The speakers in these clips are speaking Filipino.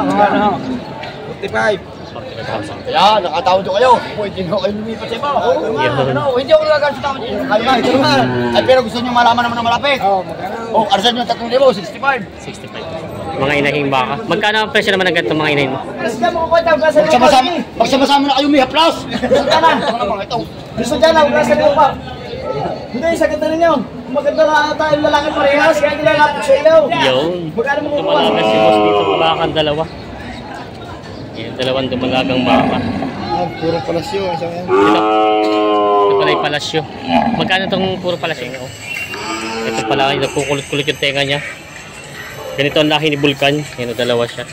45. Kaya, nakatawad ko kayo. Pwede nyo kayo lumipat sa iba. Hindi ako nagagal sa tawad. Kayo nga, ito naman. Ay, pero gusto nyo malaman naman na malapit. Oh, arasan nyo 3,000, 65. 65. Mga inahing baka. Magkano ang presyo naman ng ganito mga inahin mo? Pagsama-sama na kayo may haplas. Gusto dyan na, wala sa lupa. Hindi, sa ganda ninyo. Maganda na tayo lalaki parehas, kaya hindi na lapit sa ilaw. Yun. Magkano mo kukuha? Tumalaga si boss dito, bakakan dalawa. Yan, dalawang dumalagang baka. Puro palasyo. Ito pala yung palasyo. Magkano itong puro palasyo? Ito pala, nagkukulit-kulit yung tenga niya. Ganito ang lahi ni Vulcan. Yan, dalawa siya.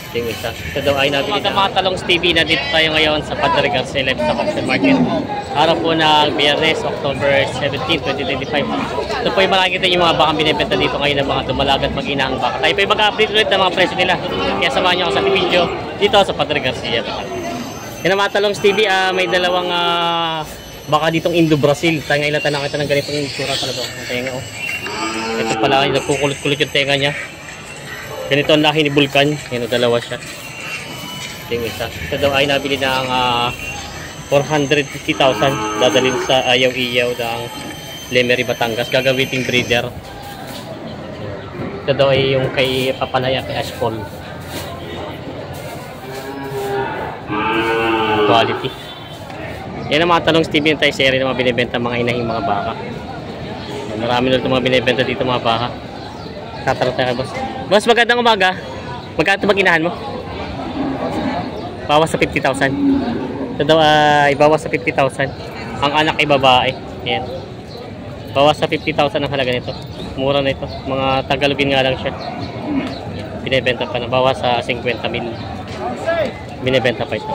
Ito yung isa. Ito daw ay nabili na. Mga Talongs TV, na dito tayo ngayon sa Padre Garcia Live sa Auction Market. Araw po na Biyernes, October 17, 2025. Ito po yung makikita yung mga bakang binibenta dito ngayon ng mga dumalagat mag-inahang baka. Tayo po yung mag-update ulit ng mga presyo nila. Kaya samahan nyo ako sa video dito sa Padre Garcia. Yan ang mga Talongs TV, may dalawang baka ditong Indo-Brazil. Tayo ngayon lang nakita ng ganitong itsura talaga. Ito pala, nagkukulit-kulit yung tenga niya. Ganito ang lahi ni Vulcan. Yan, dalawa siya. Ito yung isa. Ito daw ay nabili ng 450,000. Dadalhin sa Ayaw-Iyaw ng Lemery, Batangas. Gagawiting breeder. Ito daw ay yung kay Papalaya, kay Ashpol. Quality. Yan ang mga Talongs TV yung tayo series na mga binibenta mga inahing mga baka. Marami na ito mga binibenta dito mga baka. Tatarot tayo boss. Boss, magandang umaga. Magkano ito mag-inahan mo? Bawas sa 50,000. Ito daw ay bawas sa 50,000. Ang anak ay babae. Ayan. Bawas sa 50,000 ang halaga nito. Mura na ito. Mga Tagalogin nga lang siya. Binibenta pa na. Bawas sa 50,000. Binibenta pa ito.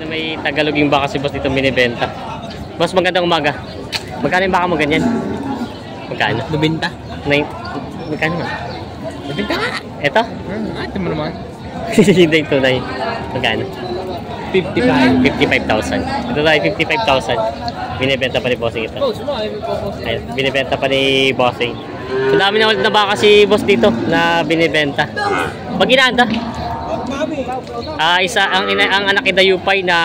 May Tagalogin baka si boss dito binibenta. Boss, magandang umaga. Magkano yung baka mo ganyan? Magkano? Lubinta. Magkano nga? Lubinta nga. Ito? Ito mo naman. Hindi ito na yun. Magkano? 55,000. Ito tayo 55,000. Binibenta pa ni bossing ito. Ayun, binibenta pa ni bossing. So dami na ulit na baka si boss dito na binibenta. Mag-inaan to? Isa ang anak ni Dayupay na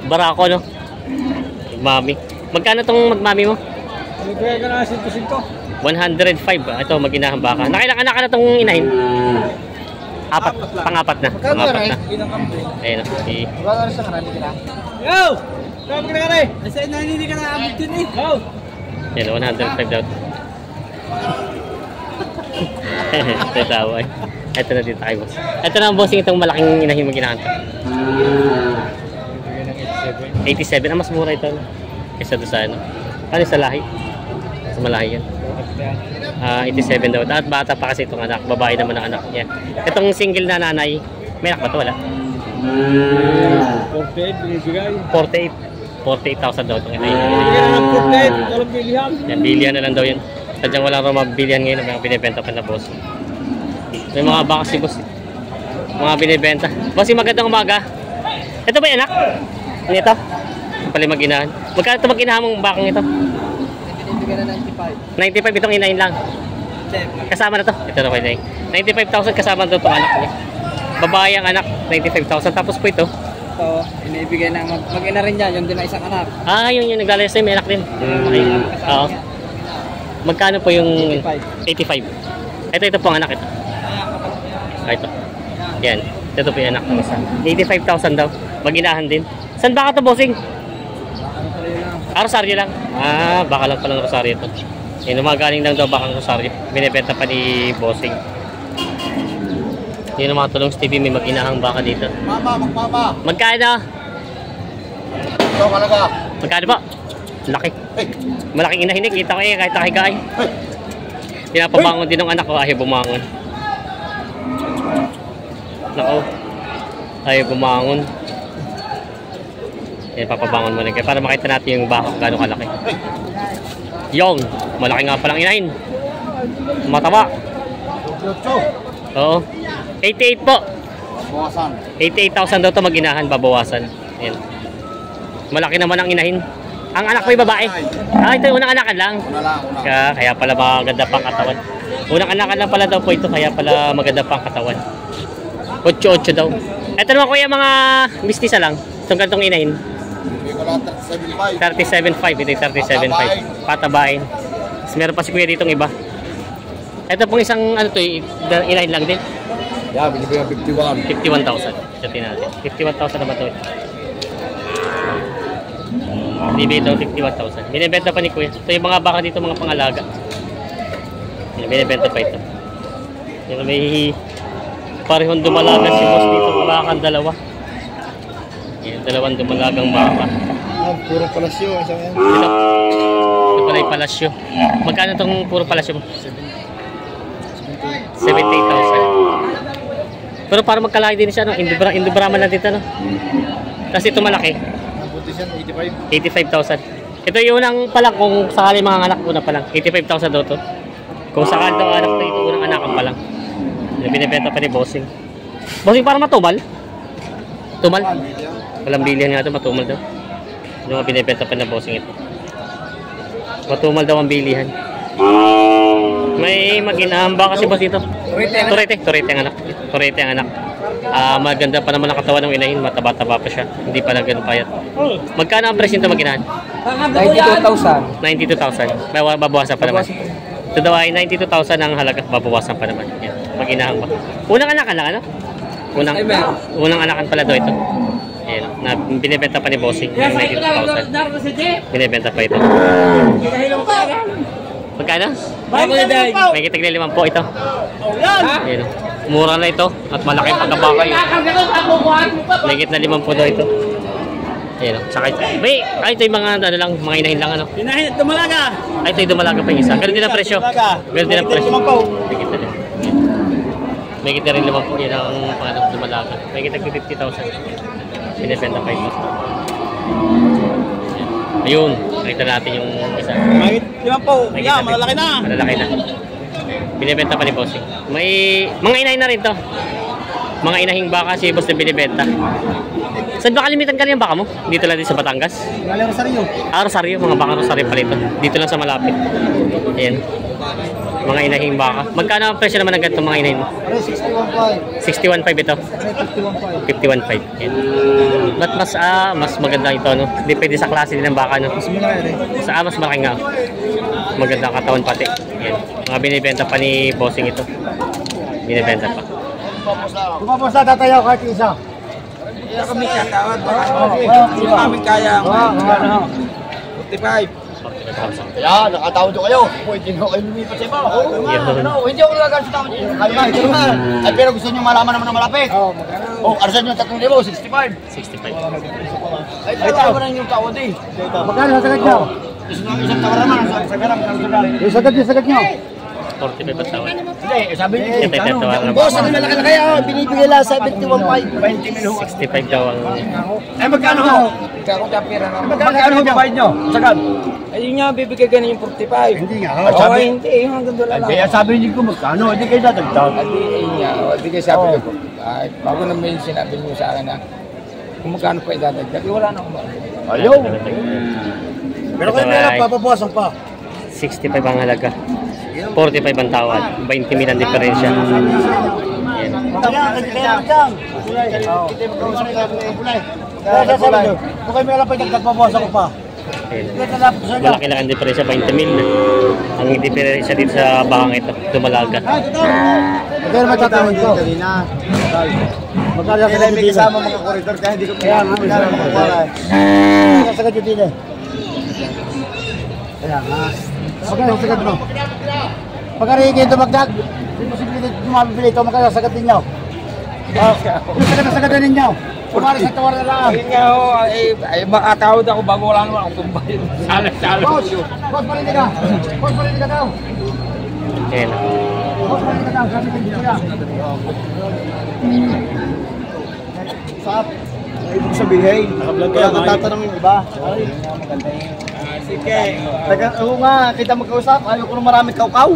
Barako, no? Magmami. Magkano tong magmami mo? Bigay ka na 105. 105. Ito mag-inahang baka. Nakailang anak ka na itong inahin? Apat. Pang-apat na. Pang-apat na. Ayun o. Wala na rin sa karami ka na. Yo! Sabi ka na ka na eh. Nasa hindi ka na abot yun eh. Yo! Yan, 105 daw. Tatawa eh. Ito na dito kay boss. Ito na ang bossing itong malaking inahin mag-inahan to. 87. Mas mura ito. Kaysa doon sa ano. Ano sa lahi? Sa malahi yan. 87 daw. At bata pa kasi itong anak. Babae naman ang anak niya. Itong single na nanay, may anak ba ito? Wala? 48 binibigay. 48,000 daw itong inahin. Binibigay na ng 48. Walang bilihan. Yan, bilihan na lang daw yun. Sadyang walang raw mabilihan ngayon. May binibenta pa na boss. May mga baka si boss. Mga binibenta. Boss, magandang umaga. Ito ba yung anak? Ano ito? Pala mag-inahan. Magkano ito mag-inahan mong bakang ito? Binibigay na 95. 95 itong inahin lang. Kasama na to. Ito na ko inahin. 95,000 kasama na ito anak niya. Babae ang anak. 95,000. Tapos po ito. Ito, binibigay na mag-ina rin dyan. Yung din na isang anak. Yun yung naglalayas na may anak din. Okay. Oo. Magkano po yung 85? Ito po ang anak ito. Ito. Yan. Ito po yung anak ng isa. 85,000 daw. Mag-inahan din. Saan baka ito, bossing? Rosario lang. Baka lang palang Rosario ito. Yan, umagaling lang daw bakang Rosario. Binibenta pa ni bossing. Yan ang mga Talongs TV. May mag-inahang baka dito. Mama. Magkano? Ito talaga. Magkano po? Laki. Malaking inahinig. Kita ko kahit nakikay. Pinapabangon din ng anak ko. Ayaw bumangon. Nako. Ayaw bumangon. Yan, papabangon mo rin kayo para makita natin yung baka gano'ng kalaki. Yung, malaki nga palang inahin. Mataba. Oo. 88 po. Bawasan. 88,000 daw ito mag-inahan, babawasan. Yan. Malaki naman ang inahin. Ang anak ko yung babae. Ito yung unang anakan lang. Una lang. Kaya pala maganda pang katawan. Unang anakan lang pala daw po ito, kaya pala maganda pa ang katawan. 8-8 daw. Ito naman kuya, mga mistisa lang. Itong gantong inahin. 37.5. Ito yung 37.5. Patabain. Tapos meron pa si kuya ditong iba. Ito pong isang ano to, inahin lang din. Yeah, binibigyan 51. 51,000. Sabi natin. 51,000 naman to. Binibenta 51,000. Binibenta pa ni kuya. Ito yung mga baka dito, mga pangalaga. Binibenta pa ito. Yung may parehong dumalaga si boss dito, bakang dalawa. Yung dalawang dumalagang baka. Puro palasyo. Ito pala yung palasyo. Magkano itong puro palasyo mo? 78,000. Pero para magkalaki din siya, no? Indo-Brahman lang dito, no? Kasi ito malaki. 85,000. Ito yung unang pa lang, kung sakali mga anak, una pa lang. 85,000 daw to. Kung sakali daw anak to, ito unang anakan pa lang. Binibenta pa ni Bossing. Bossing, para matumal? Tumal? Walang bilihan nga ito, matumal daw. Yung mga binibenta pa na Bossing ito. Matumal daw ang bilihan. May maginahamba kasi boss ito. Turete ang anak. Turete ang anak. Maganda pa naman ang katawan ng inahin, mataba-taba pa siya. Hindi pa lang ganun payat. Magkano ang presyo nito maginahan? 92,000. 92,000. Babawasan pa naman. Ito daw ay 92,000 ang halaga, babawasan pa naman. Yan. Maginahan pa. Unang anakan lang, ano? Unang anakan pala daw ito. Ayan, na binibenta pa ni Bossing yung 92,000. Binibenta pa ito. Magkano? May kitig na 5 po ito. Ayan, mura na ito at malaki pagkabaka yun. May kitig na 5 po daw ito. Ayan, saka ito. May, ito yung mga ano lang, mga inahin lang ano. Inahin, dumalaga. Ito yung dumalaga pa yung isa. Ganun din ang presyo. Ganun din ang presyo. May kitig na. May kitig na rin 5 po. Yan ang pangalang dumalaga. May kitig na 50,000. Binibenta pa ito. Ayun, nakita natin yung isa. Diba po? Yeah, malalaki na. Malalaki na. Binibenta pa ni Bossing. May mga inahin na rin to. Mga inahing baka si Boss na binibenta. Saan ba kalimitan ka rin yung baka mo? Dito lang din sa Batangas? Galing Rosario. Rosario. Mga baka Rosario pala ito. Dito lang sa malapit. Ayan. Mga inahing baka. Magkano ang presyo naman ng ganito mga inahin mo? 61.5. 61.5 ito. 51.5. Ayan. But mas maganda ito, no? Depende sa klase din ng baka, no? Mas malaki rin. Mas malaki nga. Maganda ang katawan pati. Ayan. Mga binibenta pa ni Bossing ito. Binibenta pa. Kung pa sa tatayaw kahit isa. Kami katawad ba? Hindi kami kaya. 45. Kaya, nakatawad ko kayo. Pwede nyo kayo lumipat sa iba. Hindi ako nagagalit sa tawad nyo. Ito naman. Ay, pero gusto nyo malaman naman na malapit. Arsan nyo 3,000, 65. 65. Ay, tawa na yung tawad eh. Magkano sa sagad nyo? Isang tawa naman. Sa garam. Yung sagad nyo. 45 ang tawad. Hindi, sabi niyo. Ito yung tawad na Boss, baka. ang malaki na kaya. Binibigay lang 71.5. 65 daw ang... Ay, magkano ho? Ako tapira na. Magkano ho babayad nyo? Sagad. Ayun nga, bibigay ka na yung 45. Hindi nga. Oo, hindi. Yung hanggang doon lang. Kaya sabi niyo ko magkano, hindi kayo dadagdag. Ayun nga, hindi kayo sabi ko. Ay, bago naman yung sinabi niyo sa akin na kung magkano pa idadagdag, wala na akong Ayaw. Pero kayo meron pa, pabawasan pa. 65 ang halaga. 45 ang tawad. 20 mil ang diferensya. Ayan. Kung kayo meron pa idagdag, pabawasan ko pa. Ayan. Malaki lang ang diferensya, 20 mil na. Ang diferensya dito sa bakang ito, dumalaga. Pero matatawad ko. Magkano sa may kasama mga koridor kaya hindi ko kaya magkano makukuha. Sa sagad yun din eh. Kaya nga. Magkano sa sagad mo? Magkano yung ganito magdag? Hindi posible dumabili ito, magkano sa sagad ninyo? Yung sagad na ninyo. Kumari sa tawar na lang. Ayun nga ho, ay makatawad ako bago wala naman akong kumbahin. Boss! Boss, parinig ka! Boss, parinig ka daw! Ayan. Boss, parinig ka daw! Sabi ko dito yan. Sap, may ibig sabihin. Kaya natatanong yung iba. Ay, maganda yun. Sige. Oo nga, kita magkausap. Ayaw ko na marami kaukaw.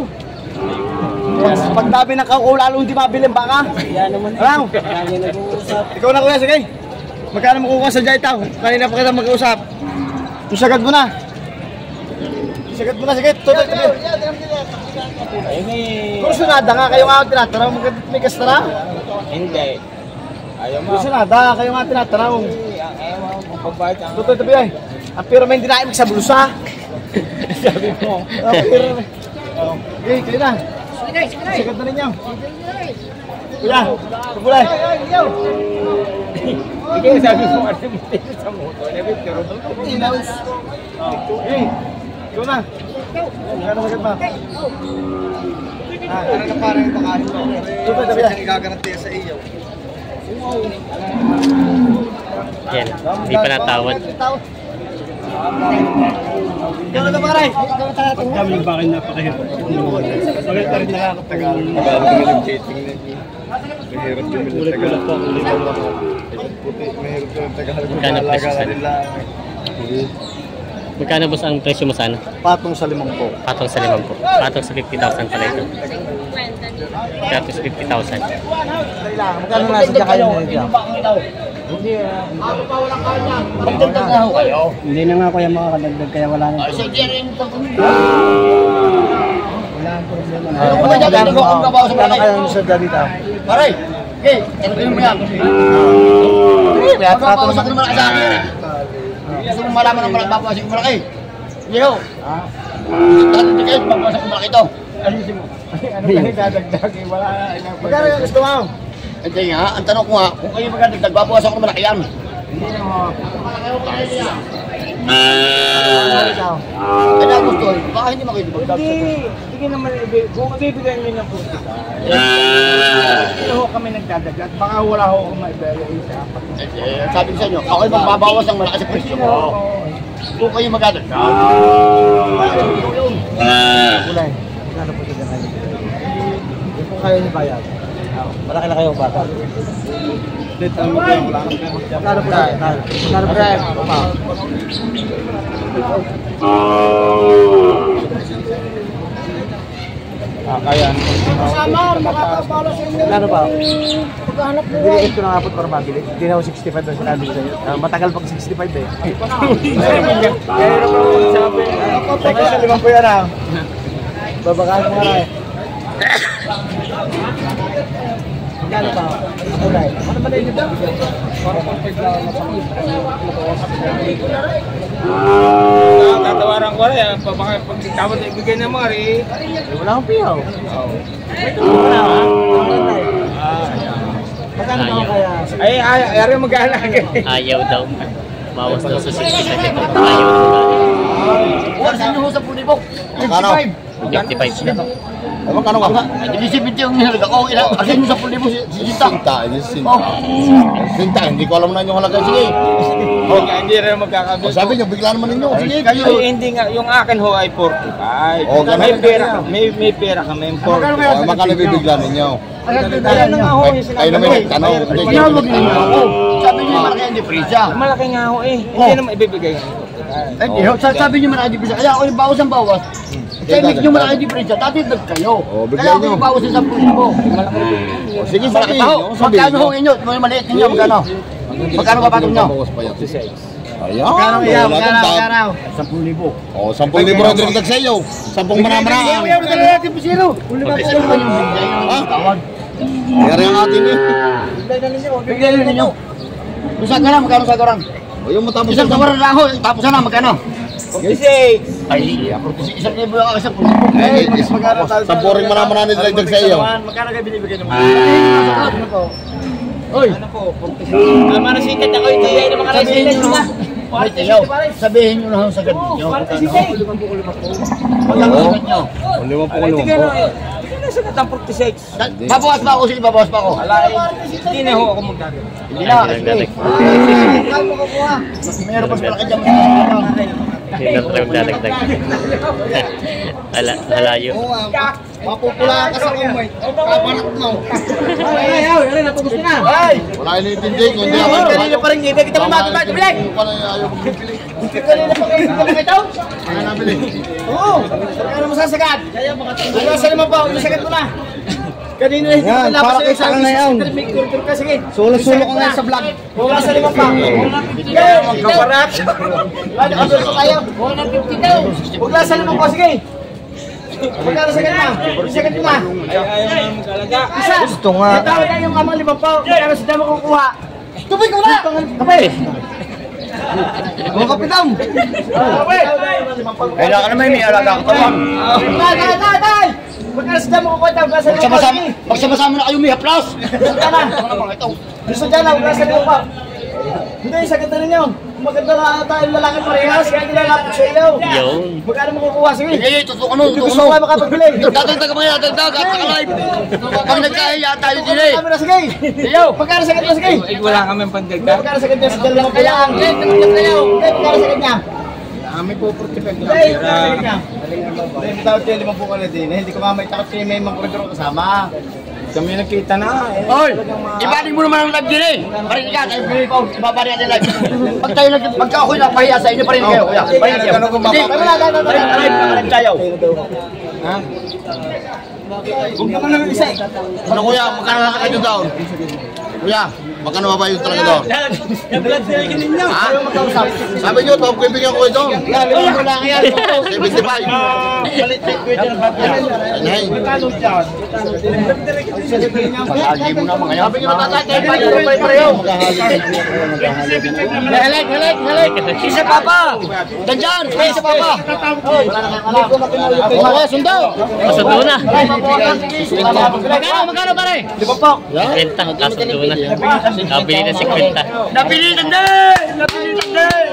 Pag dami ng kaukaw, lalo hindi mabiling baka. Yan naman. Alam? Yan nag-uusap. Ikaw na kuya, sige. Magkano makukuha sa Jaitaw? Kanina pa kita mag-uusap. Yung sagad mo na. Sagad mo na, sige. Tuloy. Kursunada nga, kayo nga tinatanong, may kastara. Hindi. Ayaw mo. Kursunada, kayo nga tinatanong. Ayaw mo kung pagbayad ang... Totoo tabi ay. Ang pera may hindi na ibig sa bulsa. Sabi mo. Ang pera. Okay, kayo na. Sikat na ninyo. Kuya, pagulay. Sige, sabi mo, ano mo sa motor? Pero Inaus. Okay, ikaw na. Gano'n sagat ba? Ano na parang yung pakain mo? Totoo tabi ay. Igagarantiya sa iyo. Yan, hindi pa natawad. Gano'n na paray? Kami yung bakit napakahirap. Ulit na rin nakakatagal. Ulit-ulit po. Magkano presyo sana? Magkano boss ang presyo mo sana? Patong sa 5 po. Patong sa 5 po. Patong sa 50,000 pala ito. Patong sa 50,000. Magkano na sa kayo nito? Magdagdag na ho kayo. Hindi na nga kuya makakadagdag kaya wala na. Ay, sa Jerry, ito kung Wala ang problema. Kung magdagdag mo kung kabaw sa Magkano malaki. kayo sa dalita? Paray, hey, tanongin mo yan. Kaya papawasak ko naman sa akin. Gusto mo malaman ng malaki, papawasak ko malaki. Hindi ho. Tanong kayo, papawasak ko malaki ito. ano kayo dadagdag? Wala na. Magkano yung gusto mo? Hindi nga, ang tanong ko nga, kung kayo magdagdag, papawasak ko malaki yan. Hindi na mo. Kaya gusto, baka hindi makayo magdagdag. Hindi naman ibig. Kung ibibigay nyo ng kursi ka, hindi ho kami nagdadagdag. Baka wala ho akong maibigay sa apat. Sabi ko sa inyo, ako yung magbabawas ng malaki sa presyo ko. Kung kayo magdagdag. Kulay. Magkano po siya kayo? Kung kayo ni bayad. Malaki na kayo bata. Magkano po siya? Magkano po siya? Kaya. Magkano ba? Bili ito na nga po para mabili. Hindi na ako 65 na sinabi ko sa'yo. Matagal pag 65 eh. Kaya na po sabi. Teka sa 5 po yan ah. Babakahan mo nga eh. Magkano pa? Kulay. Ano ba na yun ito? Tatawaran ko rin. Baka pag tawad na ibigay ng mga rin. Wala akong piyaw. Magkano ba kaya? Ay, ayaw mag-aala. Ayaw daw. Bawas daw sa 60 ito. Ayaw daw. Wala sa inyo ho sa punibok. 55. 55 na. Magkano ka? Hindi si Binti yung nihalaga ko. Kasi nyo sa punibok si Sinta. Sinta, hindi ko alam na yung halaga. Sige. Hindi rin magkakabit. Sabi niyo, bigla naman ninyo. Sige, Ay, hindi nga. Yung akin ho ay 45. Oh, ganun. May pera ka. May pera ka. May 40. O, makano bibigla ninyo? Ayan na nga ho. Ay naman yung tanong. Tinawag ninyo ako. Sabi nyo malaki ang diferensya. Malaki nga ho eh. Hindi naman ibibigay nga. Sabi nyo malaki ang diferensya. Kaya ako yung bawas ang bawas. Kaya make nyo malaki ang diferensya. Tatitag kayo. bigyan Kaya ako nyo. yung bawas sa 10,000. O, sige, Malaki sabi. pa ho. Sabi. Magkano ho inyo? Yung maliit ninyo. Magkano? Magkano kapatong nyo? Ayan. Magkano kaya? wala Magkano? kang tab. Magkano? O, 10,000 rin dagdag sa iyo. 10 manamaraan. Magkano natin po zero? Magkano ba yung bigay yung tawag? Kaya ang atin eh. Bigay nyo ninyo. Isang ka na, magkano sa garang? O, yung matapos Isang tawaran na ako, tapos na, magkano? 46. Ay, ako isang libo ako sa punibok. Sampo rin manamaraan din dagdag sa iyo. Magkano kayo binibigay naman? Oy, Ano po? 46. Tama na sikat ako ito. Yan ang mga sabihin resident nyo na. na. Ay, tiyaw. Sabihin nyo na sa ganun nyo. Magkano sagot nyo? O, 5 Hindi ka na eh. Hindi ka na sikat ang 46. Babawas pa ako, sige, babawas pa ako. Hindi na ho ako magdagdag. Hindi na. Meron pa sa malaki dyan. Hindi na tayo magdadagdag. Halayo. Mapupula ka sa umay. Kapanak mo. Ayaw, yan na, gusto na. Wala inintindi. Kundi ako. Kanina pa rin kita. Kita mo matibay. Bilig! Ayaw ko bibili. Kanina pa kayo. Kita mo ito? Kaya nabili. Oo. Magkano mo sasagad? Wala sa 5 pa. Umisagad mo na. Kanina na hindi ko tapos sa isang na yan. May kurtur ka, sige. Sulo-sulo ka nga sa vlog. Wala sa 5 pa. Magkaparat. Wala ka kayo. 150 daw. Wala sa 5 pa, sige. Magkano sa kanya? Sa kanya. Ayaw nga mag-alaga. Isa. Gusto nga. Tawag tayo yung kamang 5 pa. Magkano sa dama kukuha? Tubig ko na! Kape! Mga kapitang! Kailangan naman may alaga ka tawag. Tay! Magkano sa dama kukuha? Magsama-sama na kayo may haplas. Gusto na! Gusto dyan na, magkano sa lupa. Hindi, sakit na ninyo. Maganda na tayong lalaki parehas, kaya nilalapit sa iyo. Yun. Magkano mo kukuha? Sige. Sige, tutukan mo, Hindi tutukan gusto mo. ko kayo makapagbili. Dadagdag mo yan, dadagdag at saka-live. Pag nagkaya tayo din eh. Magkano na, sige. Iyo, magkano sakit na, sige. Wala kami pandagdag. Magkano sakit na sa dalawang kailangan. Magkano sakit niya. Kami po 45 Hindi, magkano sakit niya. Hindi, tawag kayo 50 ka na din. Hindi ko mamay takot kayo may mga koridoro kasama. Kami nakita na. Oy, ibalik mo naman ang live din eh. Parin ka, tayo pinili pa, ibabalik natin live. Pag tayo pagka ako'y napahiya sa inyo, parin kayo. Kuya, parin kayo. Hindi, parin tayo. Ha? Huwag naman naman isa eh. Ano kuya, magkano na kayo doon? Kuya, magkano ba yung talaga doon? Ha? Sabi nyo, top kaibigan ko ito. Yan, mo lang yan. 75. Ay, Pag-algi mo na mga yan. sabi nyo natatay, Pareho. Halik. Isa pa pa. Dandyan, isa pa pa. Oo, sundo. Masundo na. Magkano pare? 5 po. 50. Kasundo na. Nabili na 50. Napilitan din! Napilitan din!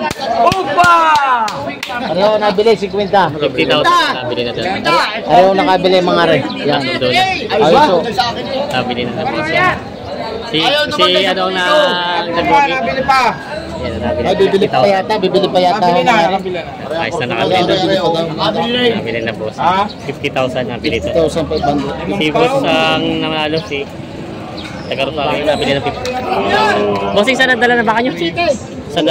Upa! Pareho nabili 50. 50,000. Nabili na doon. Pareho nakabili mga re. Yan. Kasundo na. Ayuso. Nabili na tapos. Si ano na nag-booking. pa. Yan, nabili Ay, bibili pa yata. Bibili pa yata. Kabili na. mga re. Kabili na. Ayos na nakabili na. Nabili na boss. 50,000 nabili to. 1,500. Si boss ang nanalo si Taga-Rosario nabili ng 50,000. Bossing, saan nagdala na baka nyo? San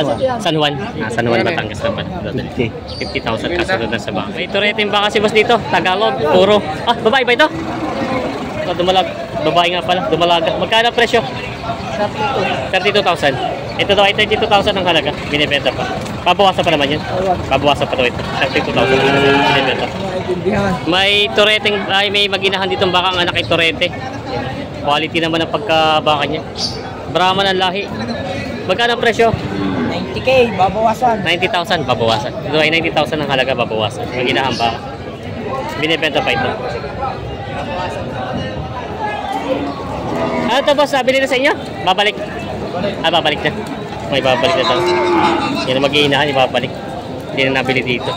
Juan. San Juan, Batangas naman. 50,000 kasunod na sa baka. May turete yung baka si boss dito. Tagalog, puro. Ah, babae ba ito? Dumalag. Babae nga pala. Dumalaga. Magkano ang presyo? 32,000. Ito daw ay 32,000 ang halaga. Binibenta pa. Pabawasan pa naman yun. Pabawasan pa daw ito. 32,000 ang halaga. Binibenta. May tureteng, ay may maginahan ditong baka ang anak ay turete. Quality naman ang pagkabaka niya. Brahman ang lahi. Magkano ang presyo? 90K, babawasan. 90,000 babawasan. Ito ay 90,000 ang halaga babawasan. Maginahan baka. Binibenta pa ito. Ano ito boss? Sabi nila sa inyo? Babalik. Babalik na. May babalik na daw. Yan ang mag-iinahan, ibabalik. Hindi na nabili dito.